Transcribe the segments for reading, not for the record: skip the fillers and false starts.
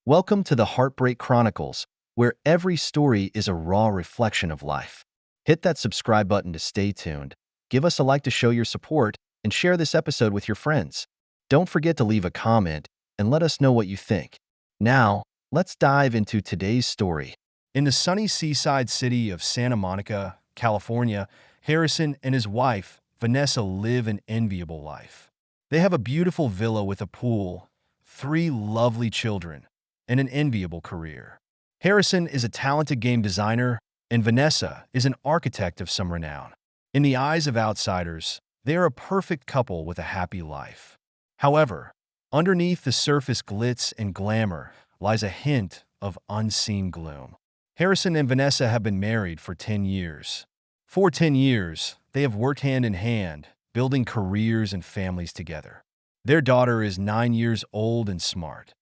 Welcome to the Heartbreak Chronicles, where every story is a raw reflection of life. Hit that subscribe button to stay tuned, give us a like to show your support, and share this episode with your friends. Don't forget to leave a comment and let us know what you think. Now, let's dive into today's story. In the sunny seaside city of Santa Monica, California, Harrison and his wife, Vanessa, live an enviable life. They have a beautiful villa with a pool, three lovely children, and an enviable career. Harrison is a talented game designer, and Vanessa is an architect of some renown. In the eyes of outsiders, they are a perfect couple with a happy life. However, underneath the surface glitz and glamour lies a hint of unseen gloom. Harrison and Vanessa have been married for 10 years. For 10 years, they have worked hand in hand, building careers and families together. Their daughter is 9 years old and smart.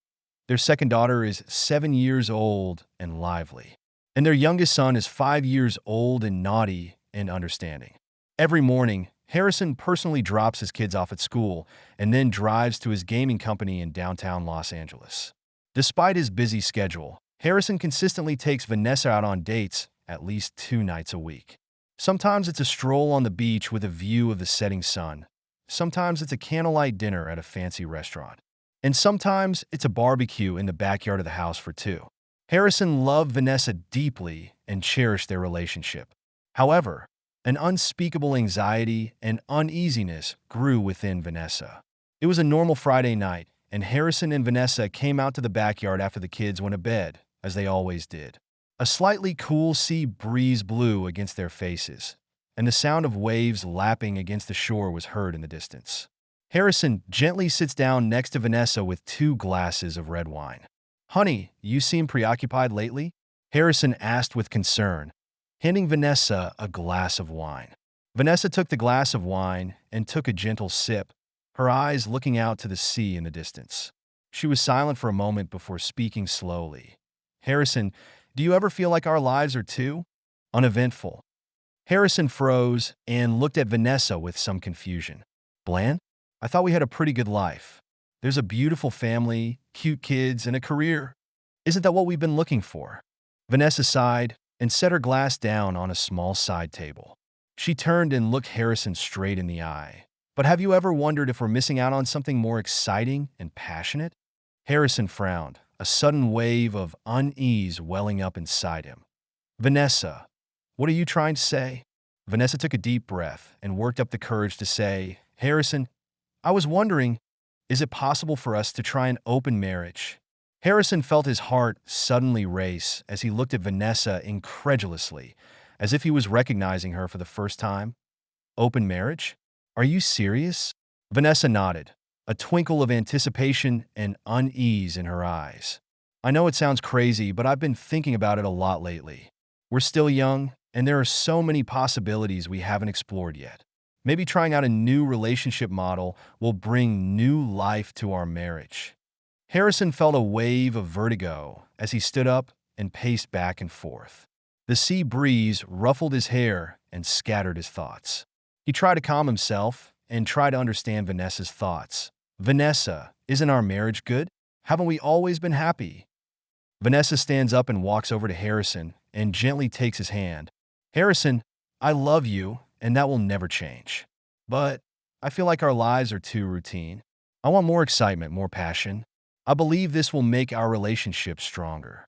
Their second daughter is 7 years old and lively. And their youngest son is 5 years old and naughty and understanding. Every morning, Harrison personally drops his kids off at school and then drives to his gaming company in downtown Los Angeles. Despite his busy schedule, Harrison consistently takes Vanessa out on dates at least 2 nights a week. Sometimes it's a stroll on the beach with a view of the setting sun. Sometimes it's a candlelight dinner at a fancy restaurant. And sometimes it's a barbecue in the backyard of the house for two. Harrison loved Vanessa deeply and cherished their relationship. However, an unspeakable anxiety and uneasiness grew within Vanessa. It was a normal Friday night, and Harrison and Vanessa came out to the backyard after the kids went to bed, as they always did. A slightly cool sea breeze blew against their faces, and the sound of waves lapping against the shore was heard in the distance. Harrison gently sits down next to Vanessa with 2 glasses of red wine. "Honey, you seem preoccupied lately?" Harrison asked with concern, handing Vanessa a glass of wine. Vanessa took the glass of wine and took a gentle sip, her eyes looking out to the sea in the distance. She was silent for a moment before speaking slowly. "Harrison, do you ever feel like our lives are too uneventful?" Harrison froze and looked at Vanessa with some confusion. "Bland? I thought we had a pretty good life. There's a beautiful family, cute kids, and a career. Isn't that what we've been looking for?" Vanessa sighed and set her glass down on a small side table. She turned and looked Harrison straight in the eye. "But have you ever wondered if we're missing out on something more exciting and passionate?" Harrison frowned, a sudden wave of unease welling up inside him. "Vanessa, what are you trying to say?" Vanessa took a deep breath and worked up the courage to say, "Harrison, I was wondering, is it possible for us to try an open marriage?" Harrison felt his heart suddenly race as he looked at Vanessa incredulously, as if he was recognizing her for the first time. "Open marriage? Are you serious?" Vanessa nodded, a twinkle of anticipation and unease in her eyes. "I know it sounds crazy, but I've been thinking about it a lot lately. We're still young, and there are so many possibilities we haven't explored yet. Maybe trying out a new relationship model will bring new life to our marriage." Harrison felt a wave of vertigo as he stood up and paced back and forth. The sea breeze ruffled his hair and scattered his thoughts. He tried to calm himself and try to understand Vanessa's thoughts. "Vanessa, isn't our marriage good? Haven't we always been happy?" Vanessa stands up and walks over to Harrison and gently takes his hand. "Harrison, I love you, and that will never change. But I feel like our lives are too routine. I want more excitement, more passion. I believe this will make our relationship stronger."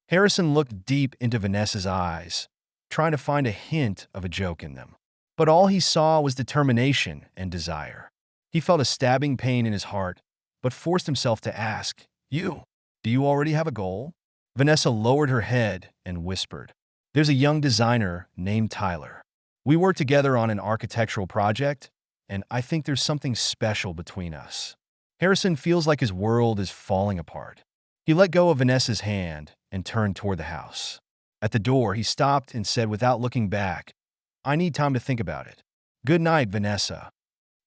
Harrison looked deep into Vanessa's eyes, trying to find a hint of a joke in them. But all he saw was determination and desire. He felt a stabbing pain in his heart, but forced himself to ask, Do you already have a goal?" Vanessa lowered her head and whispered, "There's a young designer named Tyler. We work together on an architectural project, and I think there's something special between us." Harrison feels like his world is falling apart. He let go of Vanessa's hand and turned toward the house. At the door, he stopped and said without looking back, "I need time to think about it. Good night, Vanessa."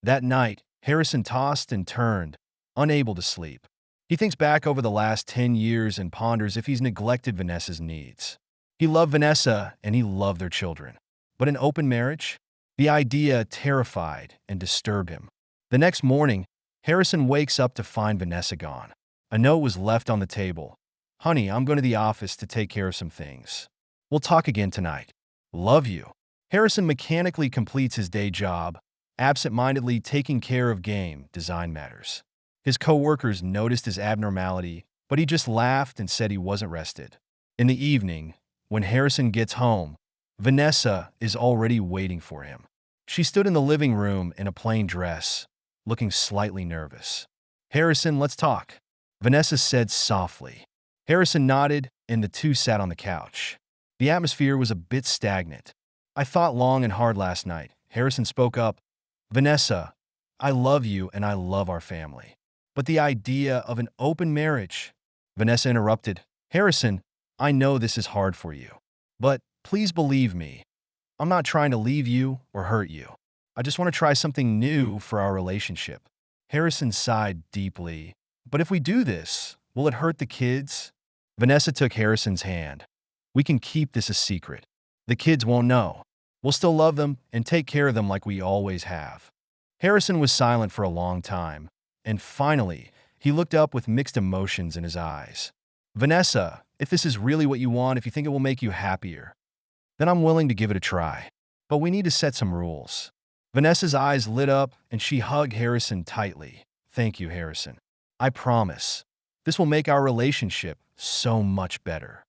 That night, Harrison tossed and turned, unable to sleep. He thinks back over the last 10 years and ponders if he's neglected Vanessa's needs. He loved Vanessa and he loved their children. But an open marriage? The idea terrified and disturbed him. The next morning, Harrison wakes up to find Vanessa gone. A note was left on the table. Honey, I'm going to the office to take care of some things. We'll talk again tonight. Love you. Harrison mechanically completes his day job, absent-mindedly taking care of game design matters. His coworkers noticed his abnormality, but he just laughed and said he wasn't rested. In the evening, when Harrison gets home, Vanessa is already waiting for him. She stood in the living room in a plain dress, looking slightly nervous. Harrison, let's talk, Vanessa said softly. Harrison nodded, and the two sat on the couch. The atmosphere was a bit stagnant. I thought long and hard last night. Harrison spoke up. Vanessa, I love you and I love our family. But the idea of an open marriage… Vanessa interrupted. Harrison, I know this is hard for you. But please believe me, I'm not trying to leave you or hurt you. I just want to try something new for our relationship. Harrison sighed deeply. But if we do this, will it hurt the kids? Vanessa took Harrison's hand. We can keep this a secret. The kids won't know. We'll still love them and take care of them like we always have. Harrison was silent for a long time, and finally, he looked up with mixed emotions in his eyes. Vanessa, if this is really what you want, if you think it will make you happier, then I'm willing to give it a try. But we need to set some rules. Vanessa's eyes lit up, and she hugged Harrison tightly. Thank you, Harrison. I promise. This will make our relationship so much better.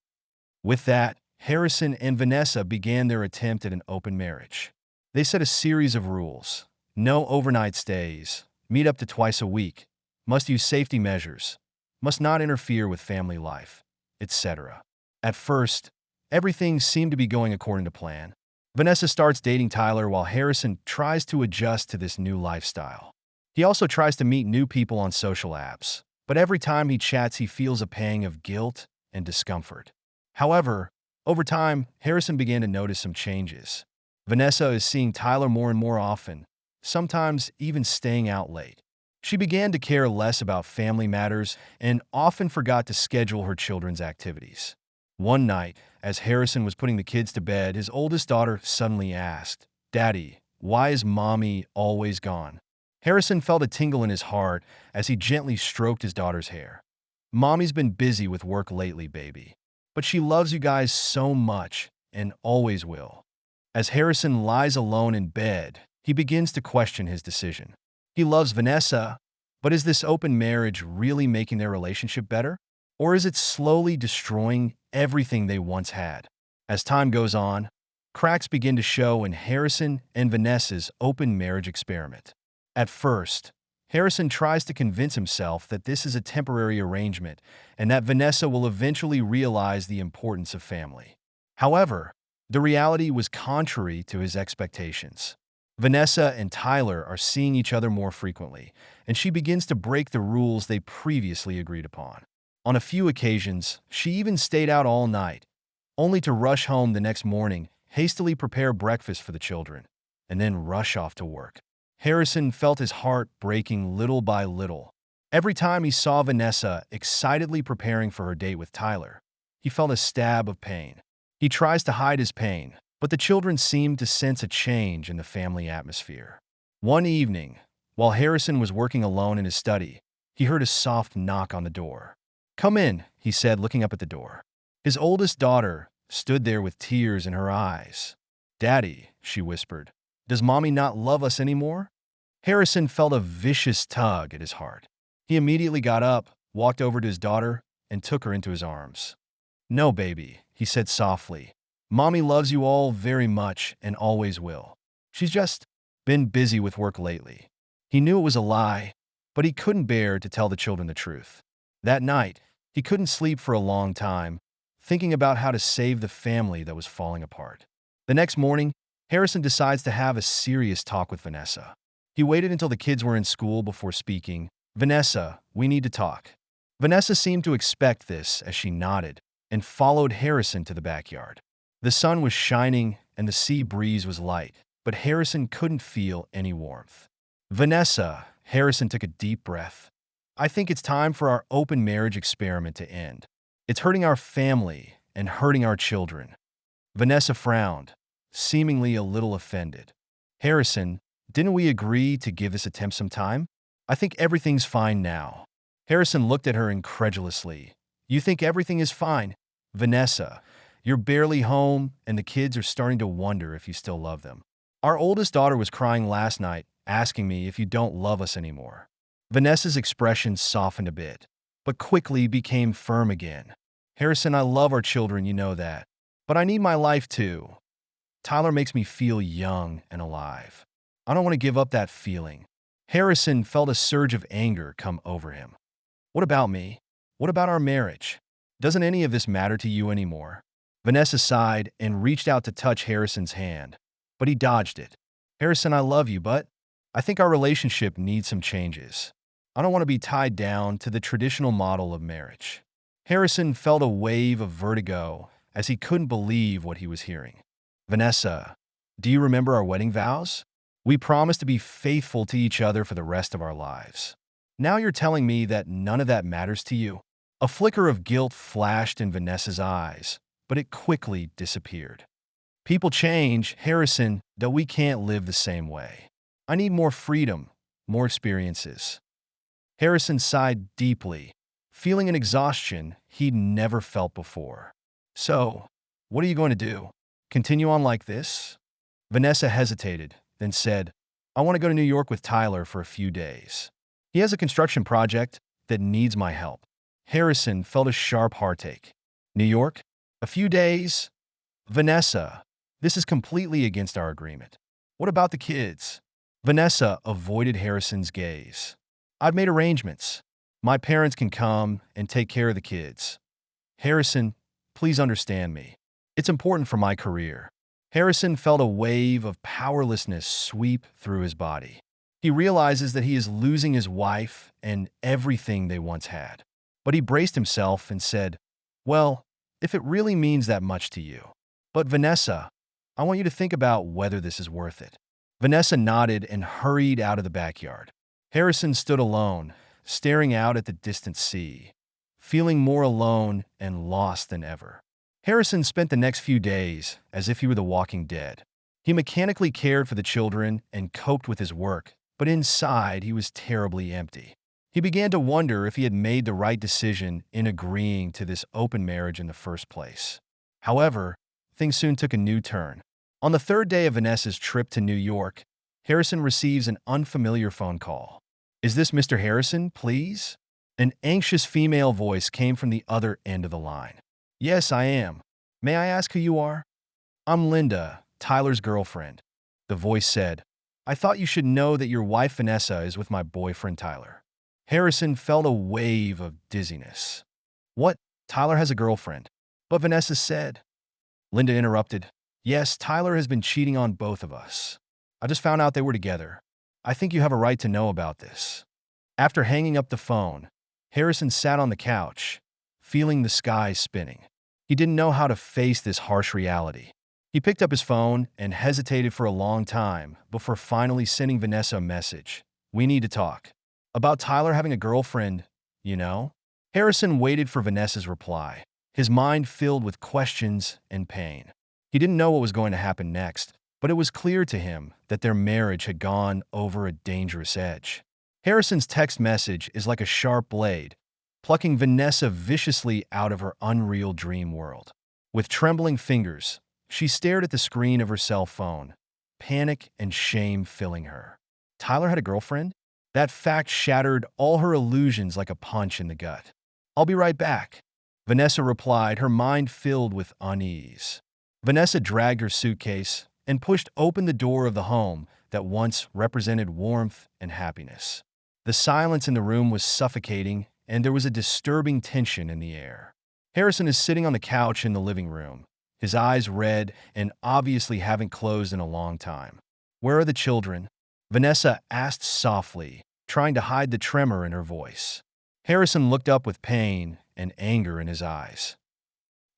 With that, Harrison and Vanessa began their attempt at an open marriage. They set a series of rules. No overnight stays, meet up to twice a week, must use safety measures, must not interfere with family life, etc. At first, everything seemed to be going according to plan. Vanessa starts dating Tyler while Harrison tries to adjust to this new lifestyle. He also tries to meet new people on social apps, but every time he chats, he feels a pang of guilt and discomfort. However, over time, Harrison began to notice some changes. Vanessa is seeing Tyler more and more often, sometimes even staying out late. She began to care less about family matters and often forgot to schedule her children's activities. One night, as Harrison was putting the kids to bed, his oldest daughter suddenly asked, Daddy, why is Mommy always gone? Harrison felt a tingle in his heart as he gently stroked his daughter's hair. Mommy's been busy with work lately, baby. But she loves you guys so much and always will. As Harrison lies alone in bed, he begins to question his decision. He loves Vanessa, but is this open marriage really making their relationship better? Or is it slowly destroying everything they once had? As time goes on, cracks begin to show in Harrison and Vanessa's open marriage experiment. At first, Harrison tries to convince himself that this is a temporary arrangement and that Vanessa will eventually realize the importance of family. However, the reality was contrary to his expectations. Vanessa and Tyler are seeing each other more frequently, and she begins to break the rules they previously agreed upon. On a few occasions, she even stayed out all night, only to rush home the next morning, hastily prepare breakfast for the children, and then rush off to work. Harrison felt his heart breaking little by little. Every time he saw Vanessa excitedly preparing for her date with Tyler, he felt a stab of pain. He tries to hide his pain, but the children seemed to sense a change in the family atmosphere. One evening, while Harrison was working alone in his study, he heard a soft knock on the door. Come in, he said, looking up at the door. His oldest daughter stood there with tears in her eyes. Daddy, she whispered, does Mommy not love us anymore? Harrison felt a vicious tug at his heart. He immediately got up, walked over to his daughter, and took her into his arms. No, baby, he said softly. Mommy loves you all very much and always will. She's just been busy with work lately. He knew it was a lie, but he couldn't bear to tell the children the truth. That night, he couldn't sleep for a long time, thinking about how to save the family that was falling apart. The next morning, Harrison decides to have a serious talk with Vanessa. He waited until the kids were in school before speaking. Vanessa, we need to talk. Vanessa seemed to expect this as she nodded and followed Harrison to the backyard. The sun was shining and the sea breeze was light, but Harrison couldn't feel any warmth. Vanessa, Harrison took a deep breath. I think it's time for our open marriage experiment to end. It's hurting our family and hurting our children. Vanessa frowned, seemingly a little offended. Harrison, didn't we agree to give this attempt some time? I think everything's fine now. Harrison looked at her incredulously. You think everything is fine? Vanessa, you're barely home, and the kids are starting to wonder if you still love them. Our oldest daughter was crying last night, asking me if you don't love us anymore. Vanessa's expression softened a bit, but quickly became firm again. Harrison, I love our children, you know that. But I need my life too. Tyler makes me feel young and alive. I don't want to give up that feeling. Harrison felt a surge of anger come over him. What about me? What about our marriage? Doesn't any of this matter to you anymore? Vanessa sighed and reached out to touch Harrison's hand, but he dodged it. Harrison, I love you, but I think our relationship needs some changes. I don't want to be tied down to the traditional model of marriage. Harrison felt a wave of vertigo as he couldn't believe what he was hearing. Vanessa, do you remember our wedding vows? We promised to be faithful to each other for the rest of our lives. Now you're telling me that none of that matters to you? A flicker of guilt flashed in Vanessa's eyes, but it quickly disappeared. People change, Harrison, though we can't live the same way. I need more freedom, more experiences. Harrison sighed deeply, feeling an exhaustion he'd never felt before. So, what are you going to do? Continue on like this? Vanessa hesitated, then said, I want to go to New York with Tyler for a few days. He has a construction project that needs my help. Harrison felt a sharp heartache. New York? A few days? Vanessa, this is completely against our agreement. What about the kids? Vanessa avoided Harrison's gaze. I've made arrangements. My parents can come and take care of the kids. Harrison, please understand me. It's important for my career. Harrison felt a wave of powerlessness sweep through his body. He realizes that he is losing his wife and everything they once had. But he braced himself and said, well, if it really means that much to you. But Vanessa, I want you to think about whether this is worth it. Vanessa nodded and hurried out of the backyard. Harrison stood alone, staring out at the distant sea, feeling more alone and lost than ever. Harrison spent the next few days as if he were the walking dead. He mechanically cared for the children and coped with his work, but inside he was terribly empty. He began to wonder if he had made the right decision in agreeing to this open marriage in the first place. However, things soon took a new turn. On the third day of Vanessa's trip to New York, Harrison receives an unfamiliar phone call. Is this Mr. Harrison, please? An anxious female voice came from the other end of the line. Yes, I am. May I ask who you are? I'm Linda, Tyler's girlfriend. The voice said, I thought you should know that your wife Vanessa is with my boyfriend Tyler. Harrison felt a wave of dizziness. What? Tyler has a girlfriend. But Vanessa said. Linda interrupted. Yes, Tyler has been cheating on both of us. I just found out they were together. I think you have a right to know about this. After hanging up the phone, Harrison sat on the couch, feeling the sky spinning. He didn't know how to face this harsh reality. He picked up his phone and hesitated for a long time before finally sending Vanessa a message. We need to talk. About Tyler having a girlfriend, you know? Harrison waited for Vanessa's reply, his mind filled with questions and pain. He didn't know what was going to happen next, but it was clear to him that their marriage had gone over a dangerous edge. Harrison's text message is like a sharp blade, plucking Vanessa viciously out of her unreal dream world. With trembling fingers, she stared at the screen of her cell phone, panic and shame filling her. Tyler had a girlfriend? That fact shattered all her illusions like a punch in the gut. I'll be right back, Vanessa replied, her mind filled with unease. Vanessa dragged her suitcase and pushed open the door of the home that once represented warmth and happiness. The silence in the room was suffocating, and there was a disturbing tension in the air. Harrison is sitting on the couch in the living room, his eyes red and obviously haven't closed in a long time. Where are the children? Vanessa asked softly, trying to hide the tremor in her voice. Harrison looked up with pain and anger in his eyes.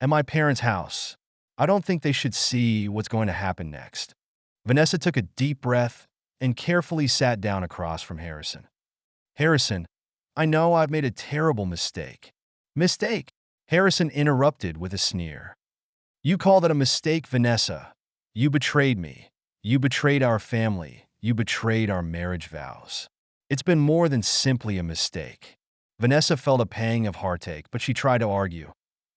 At my parents' house. I don't think they should see what's going to happen next. Vanessa took a deep breath and carefully sat down across from Harrison. Harrison, I know I've made a terrible mistake. Mistake? Harrison interrupted with a sneer. You call that a mistake, Vanessa? You betrayed me. You betrayed our family. You betrayed our marriage vows. It's been more than simply a mistake. Vanessa felt a pang of heartache, but she tried to argue.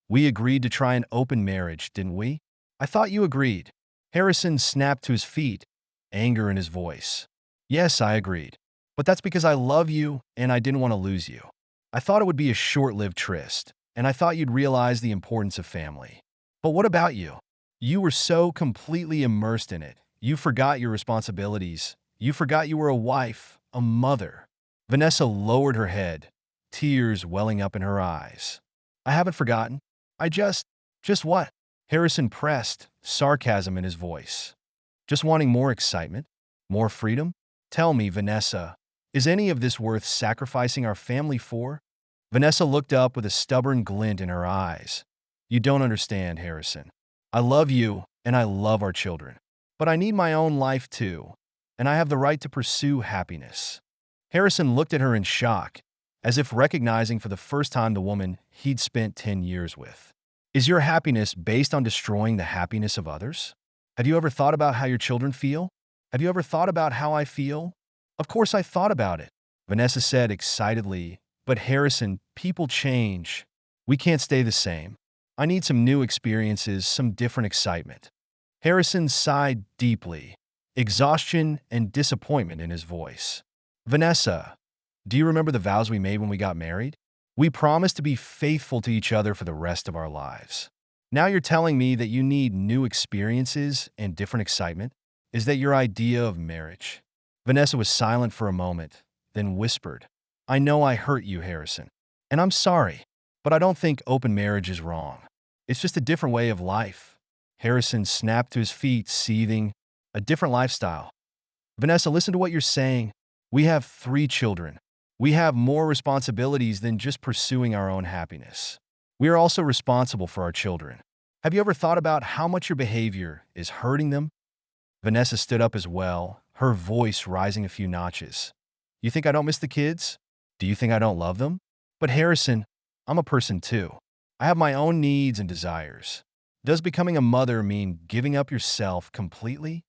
We agreed to try an open marriage, didn't we? I thought you agreed. Harrison snapped to his feet, anger in his voice. Yes, I agreed. But that's because I love you and I didn't want to lose you. I thought it would be a short-lived tryst, and I thought you'd realize the importance of family. But what about you? You were so completely immersed in it. You forgot your responsibilities. You forgot you were a wife, a mother. Vanessa lowered her head, tears welling up in her eyes. I haven't forgotten. I just what? Harrison pressed, sarcasm in his voice. Just wanting more excitement? More freedom? Tell me, Vanessa, is any of this worth sacrificing our family for? Vanessa looked up with a stubborn glint in her eyes. You don't understand, Harrison. I love you, and I love our children. But I need my own life too, and I have the right to pursue happiness. Harrison looked at her in shock, as if recognizing for the first time the woman he'd spent 10 years with. Is your happiness based on destroying the happiness of others? Have you ever thought about how your children feel? Have you ever thought about how I feel? Of course I thought about it, Vanessa said excitedly. But Harrison, people change. We can't stay the same. I need some new experiences, some different excitement. Harrison sighed deeply, exhaustion and disappointment in his voice. Vanessa, do you remember the vows we made when we got married? We promised to be faithful to each other for the rest of our lives. Now you're telling me that you need new experiences and different excitement? Is that your idea of marriage? Vanessa was silent for a moment, then whispered, I know I hurt you, Harrison, and I'm sorry, but I don't think open marriage is wrong. It's just a different way of life. Harrison snapped to his feet, seething, a different lifestyle. Vanessa, listen to what you're saying. We have 3 children. We have more responsibilities than just pursuing our own happiness. We are also responsible for our children. Have you ever thought about how much your behavior is hurting them? Vanessa stood up as well, her voice rising a few notches. You think I don't miss the kids? Do you think I don't love them? But Harrison, I'm a person too. I have my own needs and desires. Does becoming a mother mean giving up yourself completely?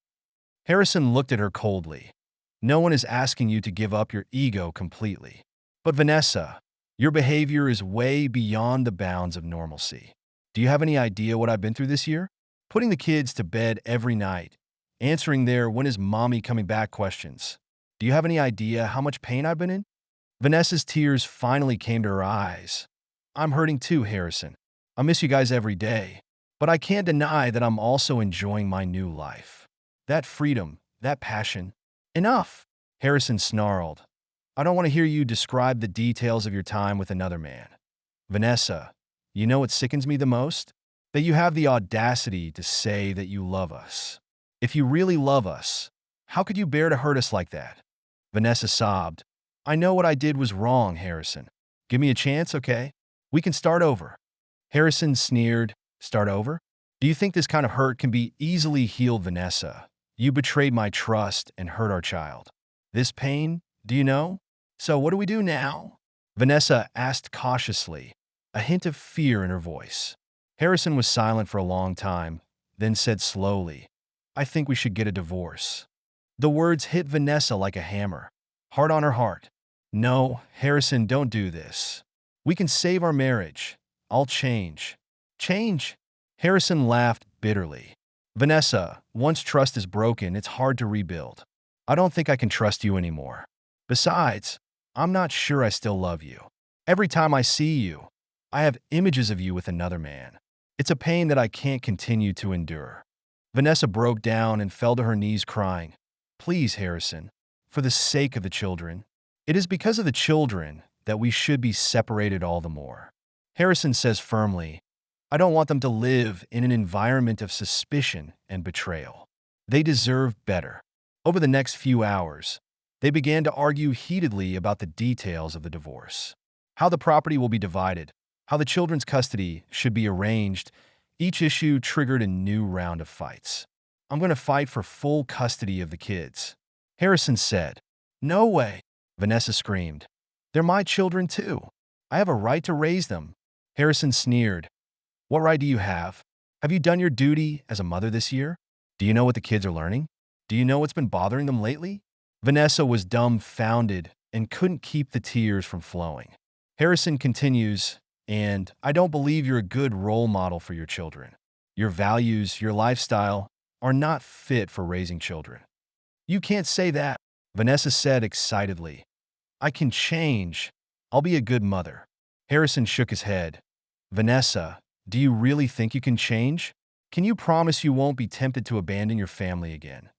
Harrison looked at her coldly. No one is asking you to give up your ego completely. But Vanessa, your behavior is way beyond the bounds of normalcy. Do you have any idea what I've been through this year? Putting the kids to bed every night, answering their "when is mommy coming back" questions. Do you have any idea how much pain I've been in? Vanessa's tears finally came to her eyes. I'm hurting too, Harrison. I miss you guys every day. But I can't deny that I'm also enjoying my new life. That freedom, that passion. Enough, Harrison snarled. I don't want to hear you describe the details of your time with another man. Vanessa, you know what sickens me the most? That you have the audacity to say that you love us. If you really love us, how could you bear to hurt us like that? Vanessa sobbed. I know what I did was wrong, Harrison. Give me a chance, okay? We can start over. Harrison sneered. Start over? Do you think this kind of hurt can be easily healed, Vanessa? You betrayed my trust and hurt our child. This pain, do you know? So what do we do now? Vanessa asked cautiously, a hint of fear in her voice. Harrison was silent for a long time, then said slowly, I think we should get a divorce. The words hit Vanessa like a hammer, hard on her heart. No, Harrison, don't do this. We can save our marriage. I'll change. Change? Harrison laughed bitterly. Vanessa, once trust is broken, it's hard to rebuild. I don't think I can trust you anymore. Besides, I'm not sure I still love you. Every time I see you, I have images of you with another man. It's a pain that I can't continue to endure. Vanessa broke down and fell to her knees crying. Please, Harrison, for the sake of the children. It is because of the children that we should be separated all the more. Harrison says firmly, I don't want them to live in an environment of suspicion and betrayal. They deserve better. Over the next few hours, they began to argue heatedly about the details of the divorce. How the property will be divided, how the children's custody should be arranged. Each issue triggered a new round of fights. I'm going to fight for full custody of the kids, Harrison said. No way, Vanessa screamed. They're my children too. I have a right to raise them. Harrison sneered. What right do you have? Have you done your duty as a mother this year? Do you know what the kids are learning? Do you know what's been bothering them lately? Vanessa was dumbfounded and couldn't keep the tears from flowing. Harrison continues, and I don't believe you're a good role model for your children. Your values, your lifestyle are not fit for raising children. You can't say that, Vanessa said excitedly. I can change. I'll be a good mother. Harrison shook his head. Vanessa, do you really think you can change? Can you promise you won't be tempted to abandon your family again?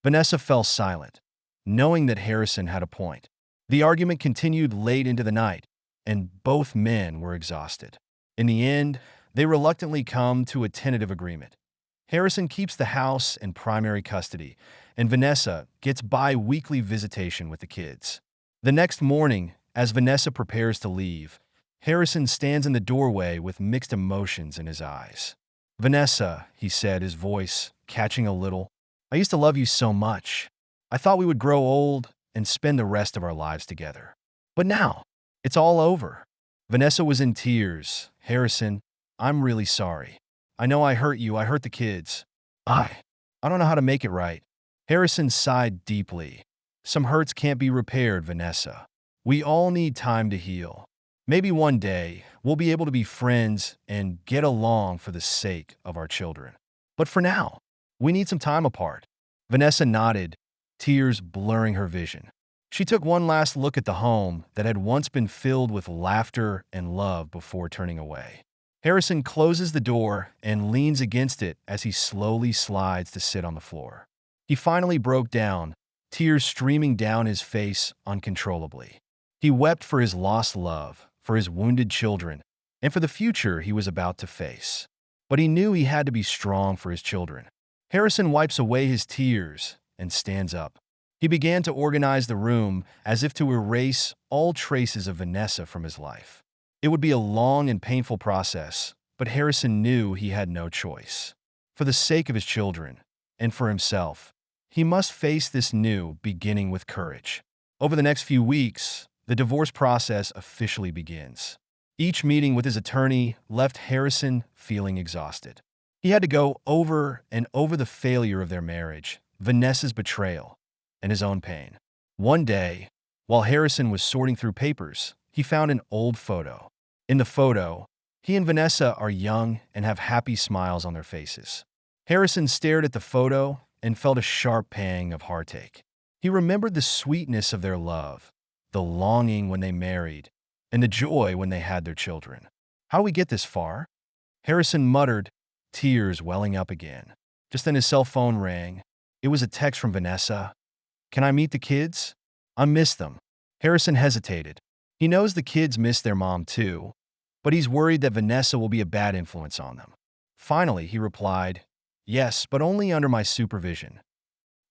Vanessa fell silent, knowing that Harrison had a point. The argument continued late into the night, and both men were exhausted. In the end, they reluctantly come to a tentative agreement. Harrison keeps the house in primary custody, and Vanessa gets bi-weekly visitation with the kids. The next morning, as Vanessa prepares to leave, Harrison stands in the doorway with mixed emotions in his eyes. Vanessa, he said, his voice catching a little, I used to love you so much. I thought we would grow old and spend the rest of our lives together. But now, it's all over. Vanessa was in tears. Harrison, I'm really sorry. I know I hurt you, I hurt the kids. I don't know how to make it right. Harrison sighed deeply. Some hurts can't be repaired, Vanessa. We all need time to heal. Maybe one day, we'll be able to be friends and get along for the sake of our children. But for now, we need some time apart. Vanessa nodded, tears blurring her vision. She took one last look at the home that had once been filled with laughter and love before turning away. Harrison closes the door and leans against it as he slowly slides to sit on the floor. He finally broke down, tears streaming down his face uncontrollably. He wept for his lost love, for his wounded children, and for the future he was about to face. But he knew he had to be strong for his children. Harrison wipes away his tears and stands up. He began to organize the room as if to erase all traces of Vanessa from his life. It would be a long and painful process, but Harrison knew he had no choice. For the sake of his children, and for himself, he must face this new beginning with courage. Over the next few weeks, the divorce process officially begins. Each meeting with his attorney left Harrison feeling exhausted. He had to go over and over the failure of their marriage, Vanessa's betrayal, and his own pain. One day, while Harrison was sorting through papers, he found an old photo. In the photo, he and Vanessa are young and have happy smiles on their faces. Harrison stared at the photo and felt a sharp pang of heartache. He remembered the sweetness of their love, the longing when they married, and the joy when they had their children. How do we get this far? Harrison muttered, tears welling up again. Just then his cell phone rang. It was a text from Vanessa. Can I meet the kids? I miss them. Harrison hesitated. He knows the kids miss their mom too, but he's worried that Vanessa will be a bad influence on them. Finally, he replied, yes, but only under my supervision.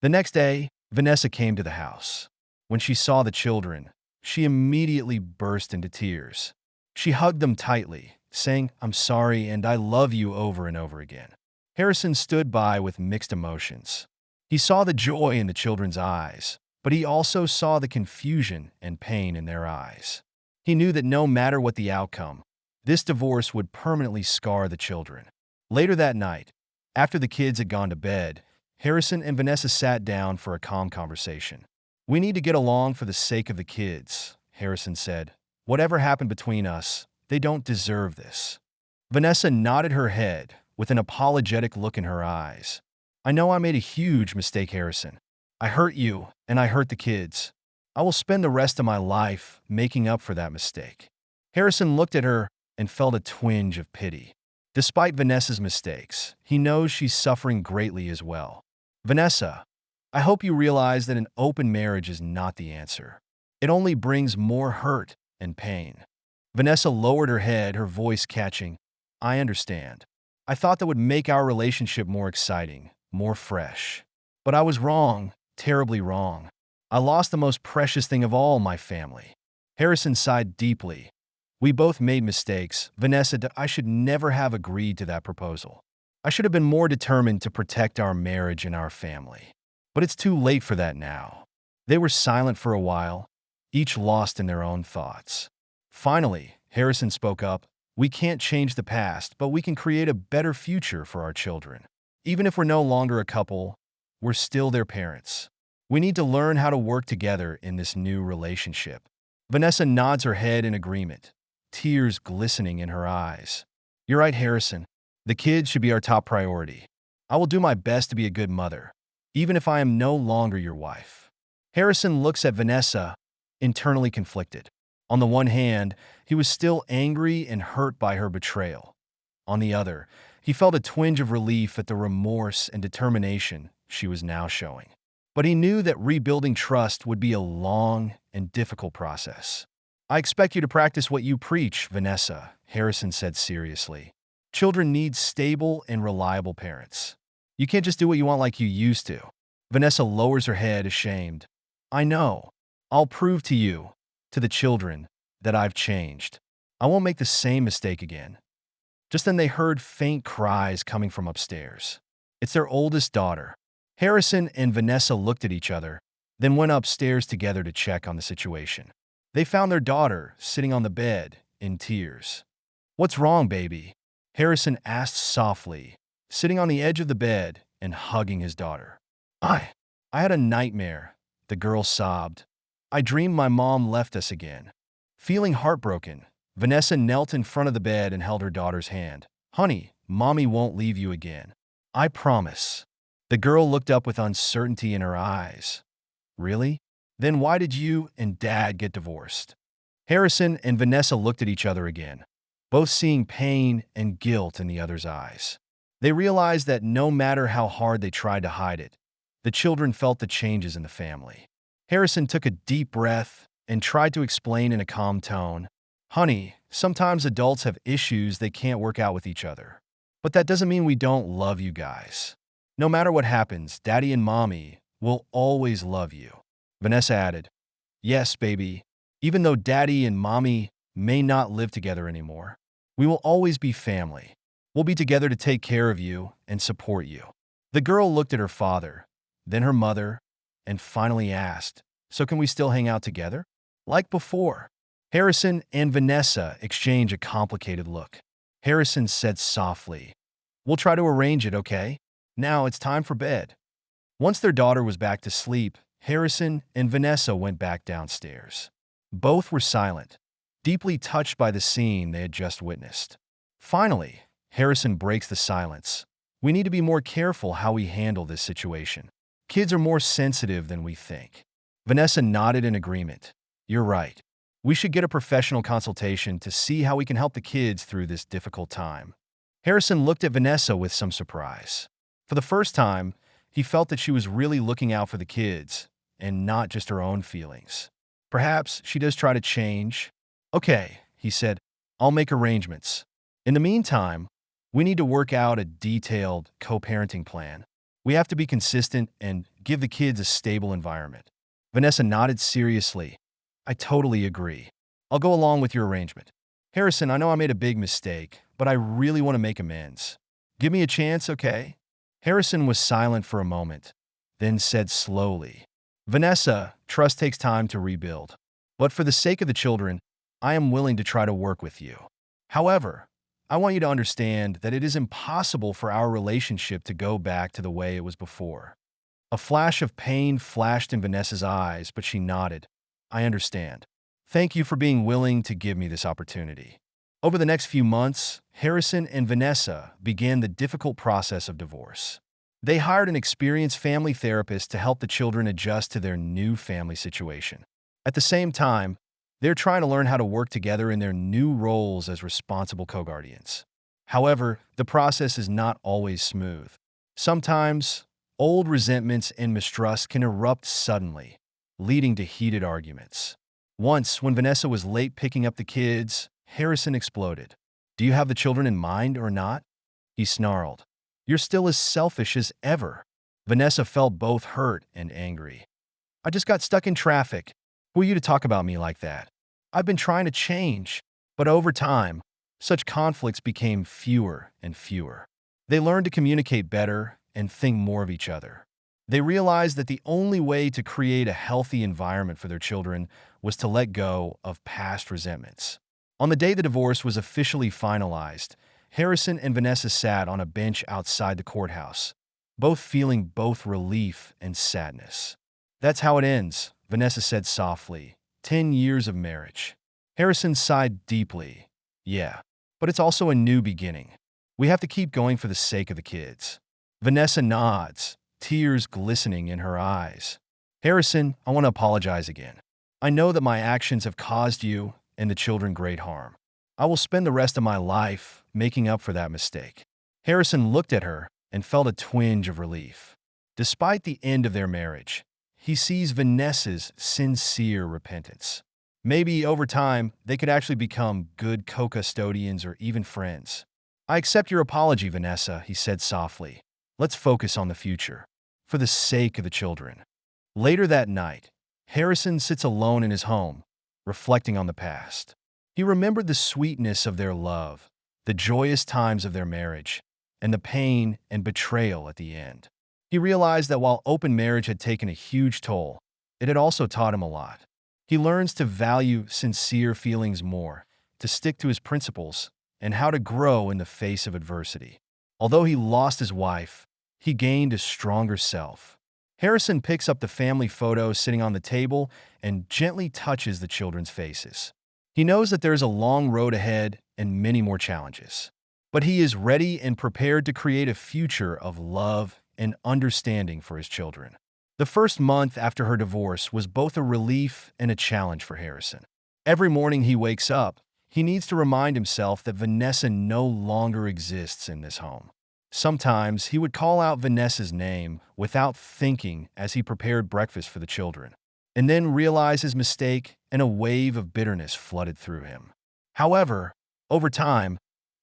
The next day, Vanessa came to the house. When she saw the children, she immediately burst into tears. She hugged them tightly, saying, I'm sorry and I love you over and over again. Harrison stood by with mixed emotions. He saw the joy in the children's eyes, but he also saw the confusion and pain in their eyes. He knew that no matter what the outcome, this divorce would permanently scar the children. Later that night, after the kids had gone to bed, Harrison and Vanessa sat down for a calm conversation. We need to get along for the sake of the kids, Harrison said. Whatever happened between us, they don't deserve this. Vanessa nodded her head with an apologetic look in her eyes. I know I made a huge mistake, Harrison. I hurt you, and I hurt the kids. I will spend the rest of my life making up for that mistake. Harrison looked at her and felt a twinge of pity. Despite Vanessa's mistakes, he knows she's suffering greatly as well. Vanessa, I hope you realize that an open marriage is not the answer. It only brings more hurt and pain. Vanessa lowered her head, her voice catching, I understand. I thought that would make our relationship more exciting, more fresh. But I was wrong, terribly wrong. I lost the most precious thing of all, my family. Harrison sighed deeply. We both made mistakes. Vanessa, I should never have agreed to that proposal. I should have been more determined to protect our marriage and our family. But it's too late for that now. They were silent for a while, each lost in their own thoughts. Finally, Harrison spoke up. We can't change the past, but we can create a better future for our children. Even if we're no longer a couple, we're still their parents. We need to learn how to work together in this new relationship. Vanessa nods her head in agreement, tears glistening in her eyes. You're right, Harrison. The kids should be our top priority. I will do my best to be a good mother, even if I am no longer your wife. Harrison looks at Vanessa, internally conflicted. On the one hand, he was still angry and hurt by her betrayal. On the other, he felt a twinge of relief at the remorse and determination she was now showing. But he knew that rebuilding trust would be a long and difficult process. I expect you to practice what you preach, Vanessa, Harrison said seriously. Children need stable and reliable parents. You can't just do what you want like you used to. Vanessa lowers her head, ashamed. I know. I'll prove to you, to the children, that I've changed. I won't make the same mistake again. Just then they heard faint cries coming from upstairs. It's their oldest daughter. Harrison and Vanessa looked at each other, then went upstairs together to check on the situation. They found their daughter sitting on the bed, in tears. What's wrong, baby? Harrison asked softly, sitting on the edge of the bed and hugging his daughter. I had a nightmare, the girl sobbed. I dreamed my mom left us again. Feeling heartbroken, Vanessa knelt in front of the bed and held her daughter's hand. Honey, mommy won't leave you again. I promise. The girl looked up with uncertainty in her eyes. Really? Then why did you and Dad get divorced? Harrison and Vanessa looked at each other again, both seeing pain and guilt in the other's eyes. They realized that no matter how hard they tried to hide it, the children felt the changes in the family. Harrison took a deep breath and tried to explain in a calm tone. Honey, sometimes adults have issues they can't work out with each other. But that doesn't mean we don't love you guys. No matter what happens, Daddy and Mommy will always love you. Vanessa added, Yes, baby. Even though Daddy and Mommy may not live together anymore, we will always be family. We'll be together to take care of you and support you. The girl looked at her father, then her mother, and finally asked, So can we still hang out together? Like before? Harrison and Vanessa exchanged a complicated look. Harrison said softly, We'll try to arrange it, okay? Now it's time for bed. Once their daughter was back to sleep, Harrison and Vanessa went back downstairs. Both were silent, deeply touched by the scene they had just witnessed. Finally, Harrison breaks the silence. We need to be more careful how we handle this situation. Kids are more sensitive than we think. Vanessa nodded in agreement. You're right. We should get a professional consultation to see how we can help the kids through this difficult time. Harrison looked at Vanessa with some surprise. For the first time, he felt that she was really looking out for the kids and not just her own feelings. Perhaps she does try to change. Okay, he said, I'll make arrangements. In the meantime, we need to work out a detailed co-parenting plan. We have to be consistent and give the kids a stable environment. Vanessa nodded seriously. I totally agree. I'll go along with your arrangement. Harrison, I know I made a big mistake, but I really want to make amends. Give me a chance, okay? Harrison was silent for a moment, then said slowly, Vanessa, trust takes time to rebuild. But for the sake of the children, I am willing to try to work with you. However, I want you to understand that it is impossible for our relationship to go back to the way it was before. A flash of pain flashed in Vanessa's eyes, but she nodded. I understand. Thank you for being willing to give me this opportunity. Over the next few months, Harrison and Vanessa began the difficult process of divorce. They hired an experienced family therapist to help the children adjust to their new family situation. At the same time, they're trying to learn how to work together in their new roles as responsible co-guardians. However, the process is not always smooth. Sometimes, old resentments and mistrust can erupt suddenly, leading to heated arguments. Once, when Vanessa was late picking up the kids, Harrison exploded. Do you have the children in mind or not? He snarled. You're still as selfish as ever. Vanessa felt both hurt and angry. I just got stuck in traffic. Who are you to talk about me like that? I've been trying to change. But over time, such conflicts became fewer and fewer. They learned to communicate better and think more of each other. They realized that the only way to create a healthy environment for their children was to let go of past resentments. On the day the divorce was officially finalized, Harrison and Vanessa sat on a bench outside the courthouse, both feeling both relief and sadness. That's how it ends, Vanessa said softly, 10 years of marriage. Harrison sighed deeply. Yeah, but it's also a new beginning. We have to keep going for the sake of the kids. Vanessa nods, tears glistening in her eyes. Harrison, I want to apologize again. I know that my actions have caused you and the children great harm. I will spend the rest of my life making up for that mistake. Harrison looked at her and felt a twinge of relief. Despite the end of their marriage, he sees Vanessa's sincere repentance. Maybe over time, they could actually become good co-custodians or even friends. I accept your apology, Vanessa, he said softly. Let's focus on the future, for the sake of the children. Later that night, Harrison sits alone in his home, reflecting on the past. He remembered the sweetness of their love, the joyous times of their marriage, and the pain and betrayal at the end. He realized that while open marriage had taken a huge toll, it had also taught him a lot. He learns to value sincere feelings more, to stick to his principles, and how to grow in the face of adversity. Although he lost his wife, he gained a stronger self. Harrison picks up the family photo sitting on the table and gently touches the children's faces. He knows that there is a long road ahead and many more challenges. But he is ready and prepared to create a future of love and understanding for his children. The first month after her divorce was both a relief and a challenge for Harrison. Every morning he wakes up, he needs to remind himself that Vanessa no longer exists in this home. Sometimes he would call out Vanessa's name without thinking as he prepared breakfast for the children, and then realize his mistake and a wave of bitterness flooded through him. However, over time,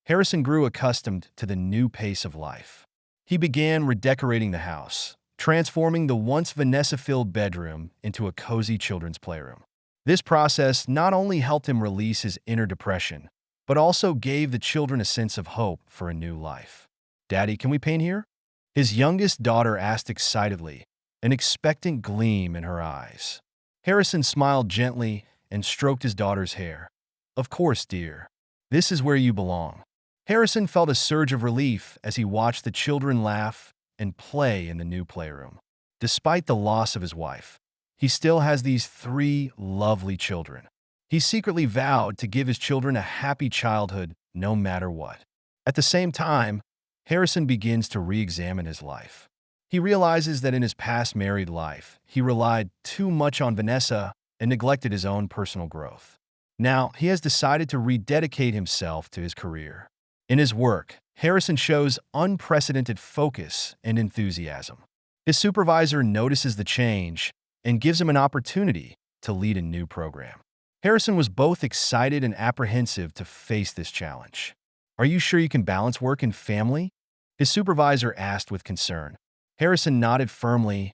Harrison grew accustomed to the new pace of life. He began redecorating the house, transforming the once Vanessa-filled bedroom into a cozy children's playroom. This process not only helped him release his inner depression, but also gave the children a sense of hope for a new life. "Daddy, can we paint here?" His youngest daughter asked excitedly, an expectant gleam in her eyes. Harrison smiled gently and stroked his daughter's hair. "Of course, dear. This is where you belong." Harrison felt a surge of relief as he watched the children laugh and play in the new playroom. Despite the loss of his wife, he still has these 3 lovely children. He secretly vowed to give his children a happy childhood no matter what. At the same time, Harrison begins to re-examine his life. He realizes that in his past married life, he relied too much on Vanessa and neglected his own personal growth. Now, he has decided to rededicate himself to his career. In his work, Harrison shows unprecedented focus and enthusiasm. His supervisor notices the change and gives him an opportunity to lead a new program. Harrison was both excited and apprehensive to face this challenge. "Are you sure you can balance work and family?" his supervisor asked with concern. Harrison nodded firmly.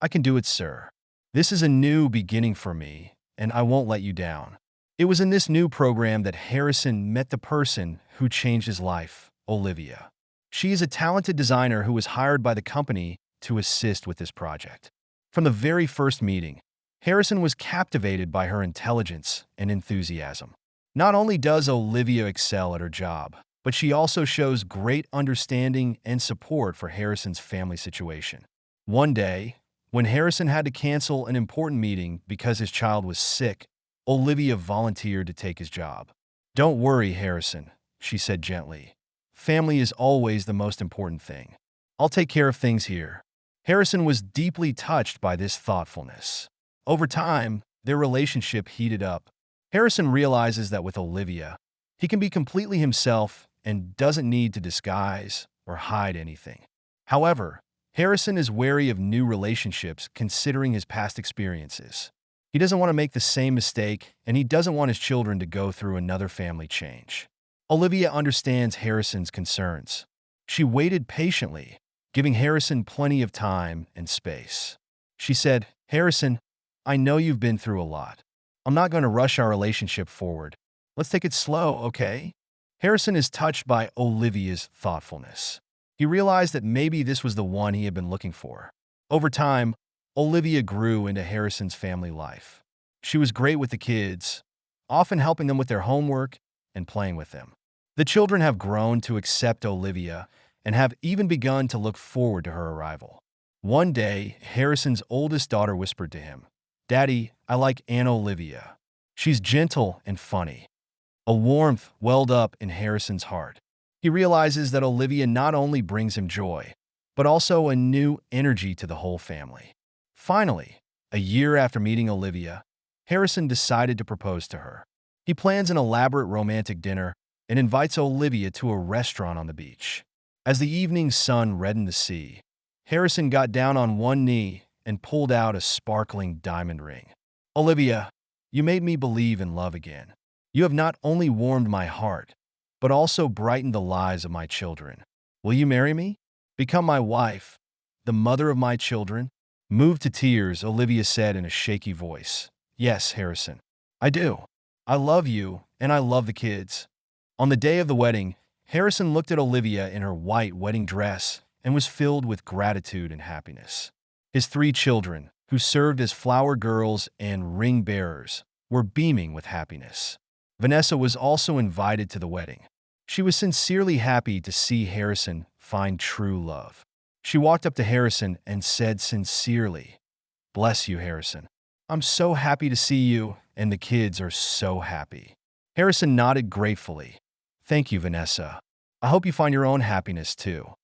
"I can do it, sir. This is a new beginning for me, and I won't let you down." It was in this new program that Harrison met the person who changed his life, Olivia. She is a talented designer who was hired by the company to assist with this project. From the very first meeting, Harrison was captivated by her intelligence and enthusiasm. Not only does Olivia excel at her job, but she also shows great understanding and support for Harrison's family situation. One day, when Harrison had to cancel an important meeting because his child was sick, Olivia volunteered to take his job. "Don't worry, Harrison," she said gently. "Family is always the most important thing. I'll take care of things here." Harrison was deeply touched by this thoughtfulness. Over time, their relationship heated up. Harrison realizes that with Olivia, he can be completely himself and doesn't need to disguise or hide anything. However, Harrison is wary of new relationships considering his past experiences. He doesn't want to make the same mistake, and he doesn't want his children to go through another family change. Olivia understands Harrison's concerns. She waited patiently, giving Harrison plenty of time and space. She said, "Harrison, I know you've been through a lot. I'm not going to rush our relationship forward. Let's take it slow, okay?" Harrison is touched by Olivia's thoughtfulness. He realized that maybe this was the one he had been looking for. Over time, Olivia grew into Harrison's family life. She was great with the kids, often helping them with their homework and playing with them. The children have grown to accept Olivia and have even begun to look forward to her arrival. One day, Harrison's oldest daughter whispered to him, Daddy, I like Aunt Olivia. She's gentle and funny. A warmth welled up in Harrison's heart. He realizes that Olivia not only brings him joy, but also a new energy to the whole family. Finally, a year after meeting Olivia, Harrison decided to propose to her. He plans an elaborate romantic dinner and invites Olivia to a restaurant on the beach. As the evening sun reddened the sea, Harrison got down on one knee and pulled out a sparkling diamond ring. Olivia, you made me believe in love again. You have not only warmed my heart, but also brightened the lives of my children. Will you marry me? Become my wife, the mother of my children? Moved to tears, Olivia said in a shaky voice. Yes, Harrison, I do. I love you, and I love the kids. On the day of the wedding, Harrison looked at Olivia in her white wedding dress and was filled with gratitude and happiness. His 3 children, who served as flower girls and ring bearers, were beaming with happiness. Vanessa was also invited to the wedding. She was sincerely happy to see Harrison find true love. She walked up to Harrison and said sincerely, "Bless you, Harrison. I'm so happy to see you, and the kids are so happy." Harrison nodded gratefully. "Thank you, Vanessa. I hope you find your own happiness too."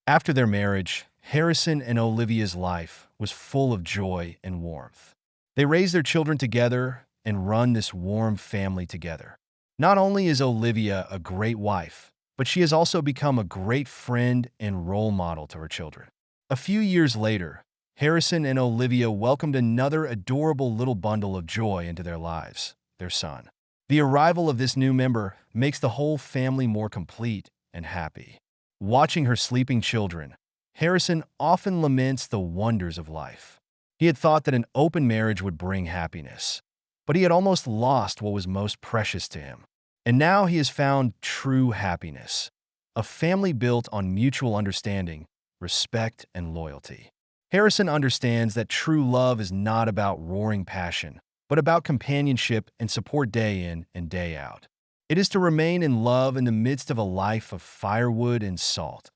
After their marriage, Harrison and Olivia's life was full of joy and warmth. They raised their children together and run this warm family together. Not only is Olivia a great wife, but she has also become a great friend and role model to her children. A few years later, Harrison and Olivia welcomed another adorable little bundle of joy into their lives, their son. The arrival of this new member makes the whole family more complete and happy. Watching her sleeping children, Harrison often laments the wonders of life. He had thought that an open marriage would bring happiness, but he had almost lost what was most precious to him. And now he has found true happiness, a family built on mutual understanding, respect, and loyalty. Harrison understands that true love is not about roaring passion, but about companionship and support day in and day out. It is to remain in love in the midst of a life of firewood and salt,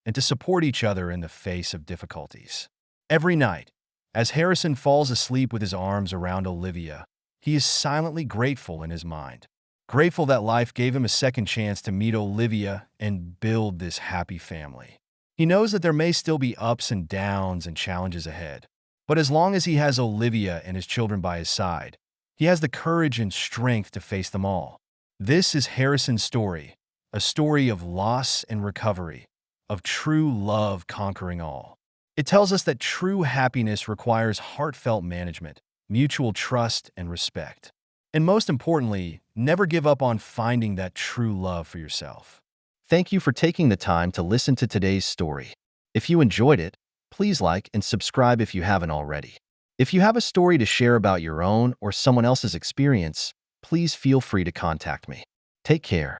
and to support each other in the face of difficulties. Every night, as Harrison falls asleep with his arms around Olivia, he is silently grateful in his mind. Grateful that life gave him a second chance to meet Olivia and build this happy family. He knows that there may still be ups and downs and challenges ahead, but as long as he has Olivia and his children by his side, he has the courage and strength to face them all. This is Harrison's story, a story of loss and recovery, of true love conquering all. It tells us that true happiness requires heartfelt management, mutual trust, and respect. And most importantly, never give up on finding that true love for yourself. Thank you for taking the time to listen to today's story. If you enjoyed it, please like and subscribe if you haven't already. If you have a story to share about your own or someone else's experience, please feel free to contact me. Take care.